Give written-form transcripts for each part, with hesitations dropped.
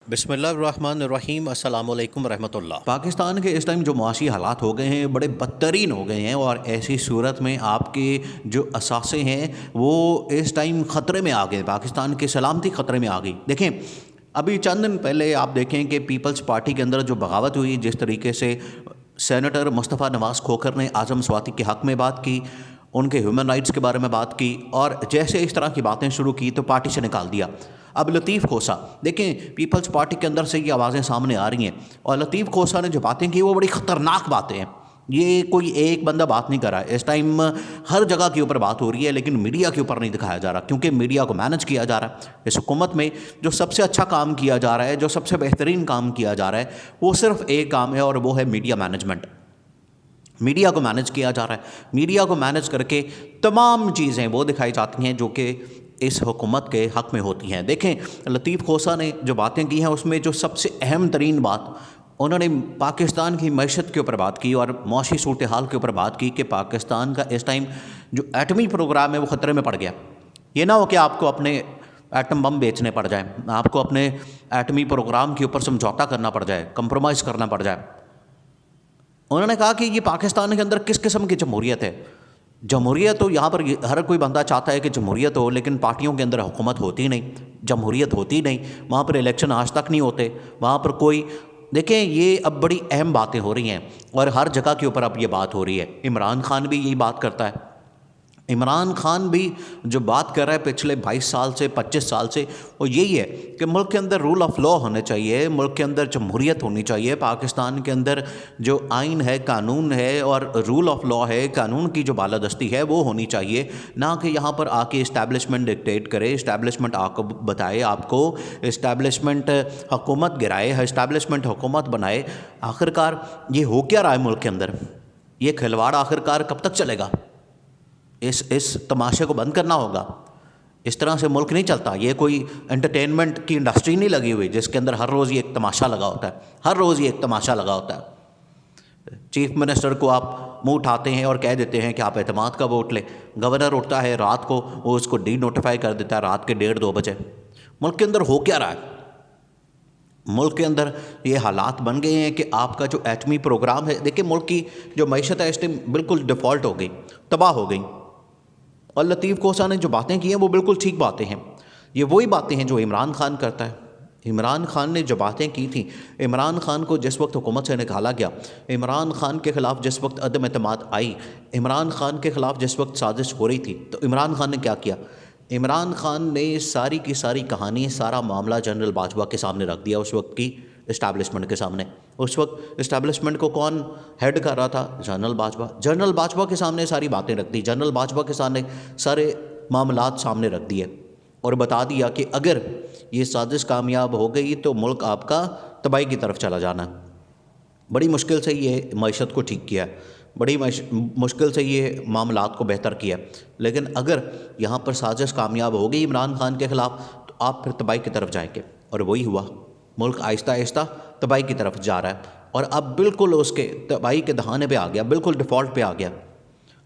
بسم اللہ الرحمن الرحیم، السلام علیکم ورحمۃ اللہ۔ پاکستان کے اس ٹائم جو معاشی حالات ہو گئے ہیں بڑے بدترین ہو گئے ہیں، اور ایسی صورت میں آپ کے جو اثاثے ہیں وہ اس ٹائم خطرے میں آ گئے، پاکستان کی سلامتی خطرے میں آ گئی۔ دیکھیں ابھی چند دن پہلے آپ دیکھیں کہ پیپلز پارٹی کے اندر جو بغاوت ہوئی، جس طریقے سے سینیٹر مصطفیٰ نواز کھوکھر نے اعظم سواتی کے حق میں بات کی، ان کے ہیومن رائٹس کے بارے میں بات کی، اور جیسے اس طرح کی باتیں شروع کی تو پارٹی سے نکال دیا۔ اب لطیف کھوسہ دیکھیں، پیپلز پارٹی کے اندر سے یہ آوازیں سامنے آ رہی ہیں، اور لطیف کھوسہ نے جو باتیں کی وہ بڑی خطرناک باتیں ہیں۔ یہ کوئی ایک بندہ بات نہیں کر رہا ہے، اس ٹائم ہر جگہ کے اوپر بات ہو رہی ہے، لیکن میڈیا کے اوپر نہیں دکھایا جا رہا، کیونکہ میڈیا کو مینج کیا جا رہا ہے۔ اس حکومت میں جو سب سے اچھا کام کیا جا رہا ہے، جو سب سے بہترین کام کیا جا رہا ہے، وہ صرف ایک کام ہے، اور وہ ہے میڈیا مینجمنٹ۔ میڈیا کو مینج کیا جا رہا ہے، میڈیا کو مینج کر کے تمام چیزیں وہ دکھائی جاتی ہیں جو کہ اس حکومت کے حق میں ہوتی ہیں۔ دیکھیں لطیف کھوسہ نے جو باتیں کی ہیں، اس میں جو سب سے اہم ترین بات انہوں نے پاکستان کی معیشت کے اوپر بات کی، اور معاشی صورتحال کے اوپر بات کی کہ پاکستان کا اس ٹائم جو ایٹمی پروگرام ہے وہ خطرے میں پڑ گیا۔ یہ نہ ہو کہ آپ کو اپنے ایٹم بم بیچنے پڑ جائیں، آپ کو اپنے ایٹمی پروگرام کے اوپر سمجھوتا کرنا پڑ جائے، کمپرومائز کرنا پڑ جائے۔ انہوں نے کہا کہ یہ پاکستان کے اندر کس قسم کی جمہوریت ہے؟ جمہوریت تو یہاں پر ہر کوئی بندہ چاہتا ہے کہ جمہوریت ہو، لیکن پارٹیوں کے اندر حکومت ہوتی نہیں، جمہوریت ہوتی نہیں، وہاں پر الیکشن آج تک نہیں ہوتے، وہاں پر کوئی دیکھیں یہ اب بڑی اہم باتیں ہو رہی ہیں، اور ہر جگہ کے اوپر اب یہ بات ہو رہی ہے۔ عمران خان بھی یہی بات کرتا ہے، عمران خان بھی جو بات کر رہا ہے پچھلے 22 سال سے 25 سال سے، وہ یہی ہے کہ ملک کے اندر رول آف لا ہونے چاہیے، ملک کے اندر جمہوریت ہونی چاہیے، پاکستان کے اندر جو آئین ہے، قانون ہے، اور رول آف لا ہے، قانون کی جو بالادستی ہے وہ ہونی چاہیے، نہ کہ یہاں پر آ کے اسٹیبلشمنٹ ڈکٹیٹ کرے، اسٹیبلشمنٹ آ کو بتائے آپ کو، اسٹیبلشمنٹ حکومت گرائے، اسٹیبلشمنٹ حکومت بنائے۔ آخرکار یہ ہو کیا رہا ہے ملک کے اندر؟ یہ کھلواڑ آخرکار کب تک چلے گا؟ اس تماشے کو بند کرنا ہوگا۔ اس طرح سے ملک نہیں چلتا۔ یہ کوئی انٹرٹینمنٹ کی انڈسٹری نہیں لگی ہوئی جس کے اندر ہر روز یہ ایک تماشا لگا ہوتا ہے، ہر روز یہ ایک تماشا لگا ہوتا ہے۔ چیف منسٹر کو آپ منہ اٹھاتے ہیں اور کہہ دیتے ہیں کہ آپ اعتماد کا ووٹ لیں، گورنر اٹھتا ہے رات کو، وہ اس کو ڈی نوٹیفائی کر دیتا ہے رات کے 1:30-2 بجے۔ ملک کے اندر ہو کیا رہا ہے؟ ملک کے اندر یہ حالات بن گئے ہیں کہ آپ کا جو ایٹمی پروگرام ہے، دیکھیں ملک کی جو معیشت ہے اس ٹائم بالکل ڈیفالٹ ہو گئی، تباہ ہو گئی۔ اور لطیف کھوسہ نے جو باتیں کی ہیں وہ بالکل ٹھیک باتیں ہیں، یہ وہی باتیں ہیں جو عمران خان کرتا ہے۔ عمران خان نے جو باتیں کی تھیں، عمران خان کو جس وقت حکومت سے نکالا گیا، عمران خان کے خلاف جس وقت عدم اعتماد آئی، عمران خان کے خلاف جس وقت سازش ہو رہی تھی، تو عمران خان نے کیا کیا؟ عمران خان نے ساری کی ساری کہانی، سارا معاملہ جنرل باجوہ کے سامنے رکھ دیا، اس وقت کی اسٹیبلشمنٹ کے سامنے۔ اس وقت اسٹیبلشمنٹ کو کون ہیڈ کر رہا تھا؟ جنرل باجوہ۔ جنرل باجوہ کے سامنے ساری باتیں رکھ دی، جنرل باجوہ کے سامنے سارے معاملات سامنے رکھ دیے، اور بتا دیا کہ اگر یہ سازش کامیاب ہو گئی تو ملک آپ کا تباہی کی طرف چلا جانا ہے۔ بڑی مشکل سے یہ معیشت کو ٹھیک کیا، بڑی مشکل سے یہ معاملات کو بہتر کیا، لیکن اگر یہاں پر سازش کامیاب ہو گئی عمران خان کے خلاف تو آپ پھر تباہی کی طرف جائیں گے، اور وہی ہوا۔ ملک آہستہ آہستہ تباہی کی طرف جا رہا ہے، اور اب بالکل اس کے تباہی کے دہانے پہ آ گیا، بالکل ڈیفالٹ پہ آ گیا۔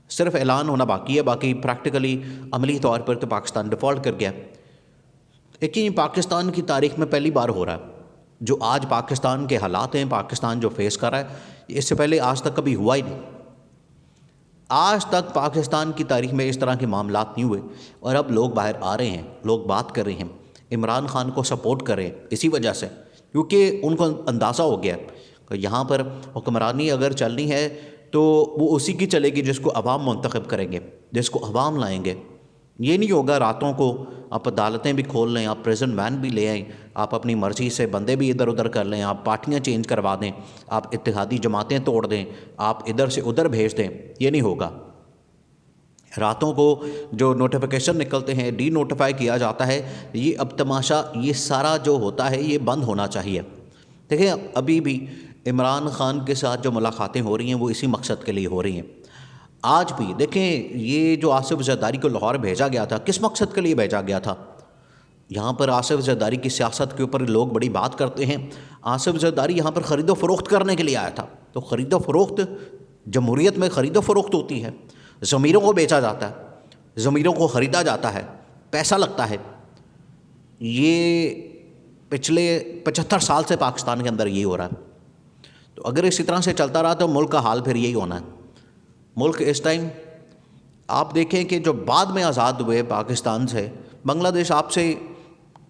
صرف اعلان ہونا باقی ہے، باقی پریکٹیکلی عملی طور پر تو پاکستان ڈیفالٹ کر گیا۔ لیکن پاکستان کی تاریخ میں پہلی بار ہو رہا ہے جو آج پاکستان کے حالات ہیں، پاکستان جو فیس کر رہا ہے، اس سے پہلے آج تک کبھی ہوا ہی نہیں۔ آج تک پاکستان کی تاریخ میں اس طرح کے معاملات نہیں ہوئے، اور اب لوگ باہر آ رہے ہیں، لوگ بات کر رہے ہیں، عمران خان کو سپورٹ کر رہے ہیں اسی وجہ سے، کیونکہ ان کو اندازہ ہو گیا کہ یہاں پر حکمرانی اگر چلنی ہے تو وہ اسی کی چلے گی جس کو عوام منتخب کریں گے، جس کو عوام لائیں گے۔ یہ نہیں ہوگا راتوں کو آپ عدالتیں بھی کھول لیں، آپ پریزن وین بھی لے آئیں، آپ اپنی مرضی سے بندے بھی ادھر ادھر کر لیں، آپ پارٹیاں چینج کروا دیں، آپ اتحادی جماعتیں توڑ دیں، آپ ادھر سے ادھر بھیج دیں، یہ نہیں ہوگا۔ راتوں کو جو نوٹیفیکیشن نکلتے ہیں، ڈی نوٹیفائی کیا جاتا ہے، یہ اب تماشا یہ سارا جو ہوتا ہے یہ بند ہونا چاہیے۔ دیکھیں ابھی بھی عمران خان کے ساتھ جو ملاقاتیں ہو رہی ہیں وہ اسی مقصد کے لیے ہو رہی ہیں۔ آج بھی دیکھیں یہ جو آصف زرداری کو لاہور بھیجا گیا تھا، کس مقصد کے لیے بھیجا گیا تھا؟ یہاں پر آصف زرداری کی سیاست کے اوپر لوگ بڑی بات کرتے ہیں۔ آصف زرداری یہاں پر خرید و فروخت کرنے کے لیے آیا تھا، تو خرید و فروخت جمہوریت میں خرید و فروخت ہوتی ہے، ضمیروں کو بیچا جاتا ہے، ضمیروں کو خریدا جاتا ہے، پیسہ لگتا ہے۔ یہ پچھلے 75 سال سے پاکستان کے اندر یہی ہو رہا ہے۔ تو اگر اسی طرح سے چلتا رہا تو ملک کا حال پھر یہی ہونا ہے۔ ملک اس ٹائم آپ دیکھیں کہ جو بعد میں آزاد ہوئے پاکستان سے، بنگلہ دیش آپ سے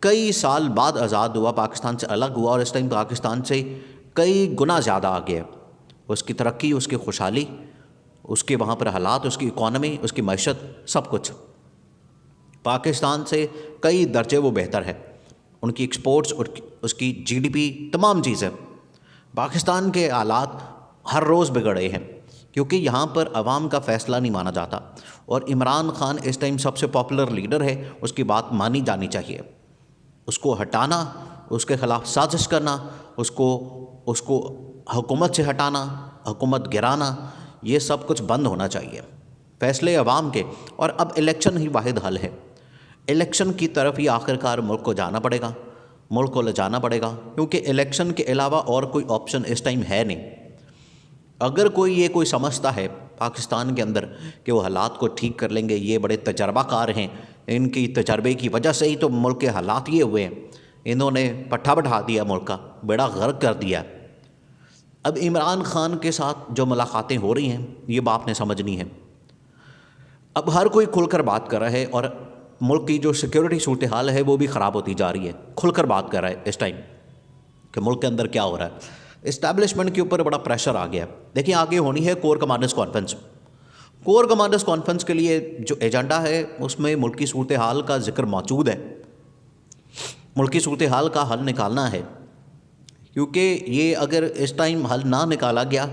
کئی سال بعد آزاد ہوا، پاکستان سے الگ ہوا، اور اس ٹائم پاکستان سے کئی گنا زیادہ آگے ہے۔ اس کی ترقی، اس کی خوشحالی، اس کے وہاں پر حالات، اس کی اکانومی، اس کی معیشت، سب کچھ پاکستان سے کئی درجے وہ بہتر ہے۔ ان کی ایکسپورٹس، اس کی جی ڈی پی، تمام چیزیں۔ پاکستان کے حالات ہر روز بگڑ رہے ہیں کیونکہ یہاں پر عوام کا فیصلہ نہیں مانا جاتا، اور عمران خان اس ٹائم سب سے پاپولر لیڈر ہے، اس کی بات مانی جانی چاہیے۔ اس کو ہٹانا، اس کے خلاف سازش کرنا، اس کو حکومت سے ہٹانا، حکومت گرانا، یہ سب کچھ بند ہونا چاہیے۔ فیصلے عوام کے، اور اب الیکشن ہی واحد حل ہے۔ الیکشن کی طرف ہی آخر کار ملک کو جانا پڑے گا، ملک کو لے جانا پڑے گا، کیونکہ الیکشن کے علاوہ اور کوئی آپشن اس ٹائم ہے نہیں۔ اگر کوئی سمجھتا ہے پاکستان کے اندر کہ وہ حالات کو ٹھیک کر لیں گے، یہ بڑے تجربہ کار ہیں، ان کی تجربے کی وجہ سے ہی تو ملک کے حالات یہ ہوئے ہیں، انہوں نے پٹھا بٹھا دیا، ملک کا بیڑا غرق کر دیا۔ اب عمران خان کے ساتھ جو ملاقاتیں ہو رہی ہیں، یہ بات نے سمجھنی ہے۔ اب ہر کوئی کھل کر بات کر رہا ہے، اور ملک کی جو سیکیورٹی صورتحال ہے وہ بھی خراب ہوتی جا رہی ہے۔ کھل کر بات کر رہا ہے اس ٹائم کہ ملک کے اندر کیا ہو رہا ہے۔ اسٹیبلشمنٹ کے اوپر بڑا پریشر آ گیا ہے۔ دیکھیں آگے ہونی ہے corps commanders conference. Corps commanders conference کے لیے جو ایجنڈا ہے اس میں ملکی صورتحال کا ذکر موجود ہے، ملکی صورتحال کا حل نکالنا ہے، کیونکہ یہ اگر اس ٹائم حل نہ نکالا گیا،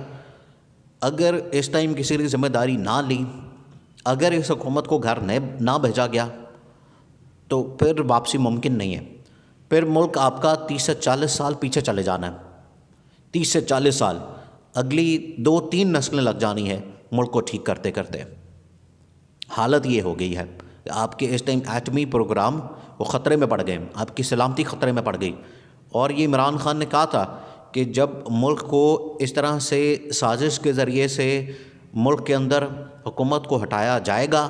اگر اس ٹائم کسی نے ذمہ داری نہ لی، اگر اس حکومت کو گھر نہ بھیجا گیا تو پھر واپسی ممکن نہیں ہے۔ پھر ملک آپ کا 30 سے 40 سال پیچھے چلے جانا ہے۔ 30 سے 40 سال، اگلی 2-3 نسلیں لگ جانی ہے ملک کو ٹھیک کرتے کرتے۔ حالت یہ ہو گئی ہے کہ آپ کے اس ٹائم ایٹمی پروگرام وہ خطرے میں پڑ گئے، آپ کی سلامتی خطرے میں پڑ گئی۔ اور یہ عمران خان نے کہا تھا کہ جب ملک کو اس طرح سے سازش کے ذریعے سے ملک کے اندر حکومت کو ہٹایا جائے گا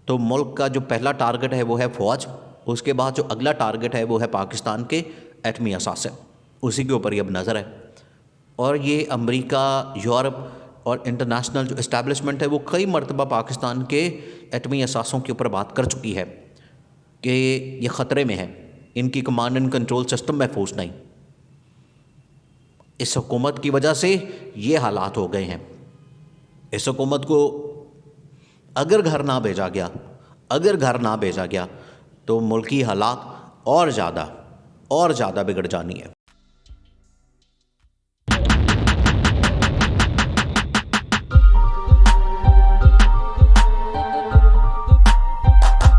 تو ملک کا جو پہلا ٹارگٹ ہے وہ ہے فوج، اس کے بعد جو اگلا ٹارگٹ ہے وہ ہے پاکستان کے ایٹمی اثاثے، اسی کے اوپر یہ اب نظر ہے۔ اور یہ امریکہ، یورپ اور انٹرنیشنل جو اسٹیبلشمنٹ ہے وہ کئی مرتبہ پاکستان کے ایٹمی اثاثوں کے اوپر بات کر چکی ہے کہ یہ خطرے میں ہے، ان کی کمانڈ اینڈ کنٹرول سسٹم محفوظ نہیں۔ اس حکومت کی وجہ سے یہ حالات ہو گئے ہیں۔ اس حکومت کو اگر گھر نہ بھیجا گیا تو ملکی حالات اور زیادہ بگڑ جانی ہے۔